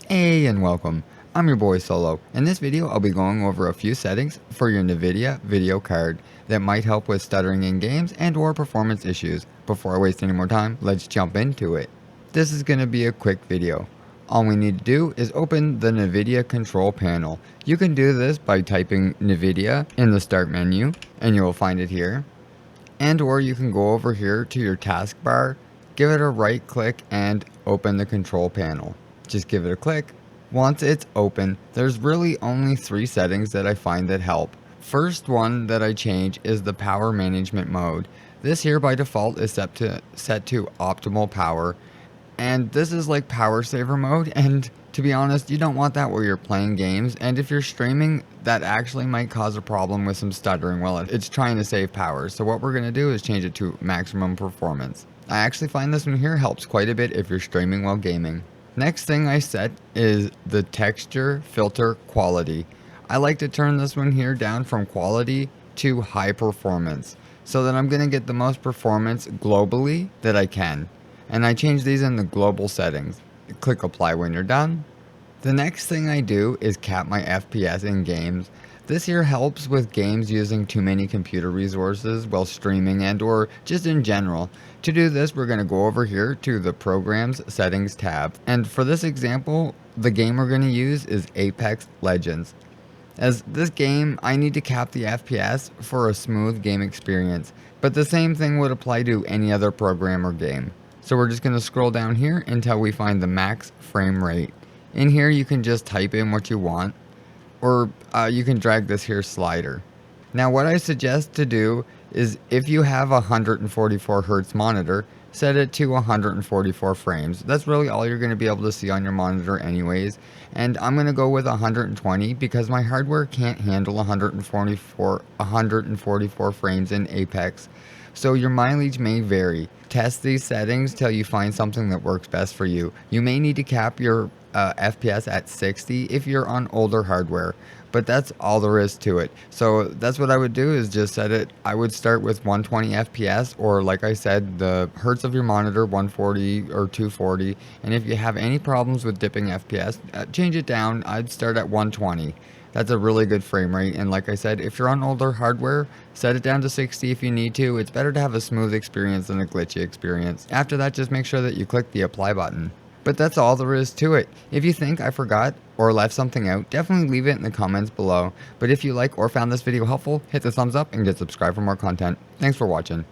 Hey and welcome. I'm your boy Solo. In this video, I'll be going over a few settings for your Nvidia video card that might help with stuttering in games and or performance issues. Before I waste any more time, let's jump into it. This is going to be a quick video. All we need to do is open the Nvidia control panel. You can do this by typing Nvidia in the start menu and you will find it here. And or you can go over here to your taskbar, give it a right click and open the control panel. Just give it a click. Once it's open, there's really only 3 settings that I find that help. First one that I change is the power management mode. This here by default is set to optimal power, and this is like power saver mode, and to be honest, you don't want that where you're playing games, and if you're streaming, that actually might cause a problem with some stuttering while it's trying to save power. So what we're going to do is change it to maximum performance. I actually find this one here helps quite a bit if you're streaming while gaming. Next thing I set is the texture filter quality. I like to turn this one here down from quality to high performance so that I'm going to get the most performance globally that I can. And I change these in the global settings. Click apply when you're done. The next thing I do is cap my FPS in games. This here helps with games using too many computer resources while streaming and or just in general. To do this, we're going to go over here to the Programs Settings tab. And for this example, the game we're going to use is Apex Legends. As this game, I need to cap the FPS for a smooth game experience, but the same thing would apply to any other program or game. So we're just going to scroll down here until we find the max frame rate. In here you can just type in what you want, or you can drag this here slider. Now what I suggest to do is if you have a 144 Hz monitor, set it to 144 frames. That's really all you're going to be able to see on your monitor anyways. And I'm going to go with 120 because my hardware can't handle 144 frames in Apex. So your mileage may vary. Test these settings till you find something that works best for you. You may need to cap your FPS at 60 if you're on older hardware, but that's all there is to it. So that's what I would do, is just set it. I would start with 120 FPS, or like I said, the hertz of your monitor 140 or 240, and if you have any problems with dipping FPS, change it down. I'd start at 120. That's a really good frame rate, and like I said, if you're on older hardware, set it down to 60 if you need to. It's better to have a smooth experience than a glitchy experience. After that, just make sure that you click the apply button. But that's all there is to it. If you think I forgot or left something out, definitely leave it in the comments below. But if you like or found this video helpful, hit the thumbs up and get subscribed for more content. Thanks for watching.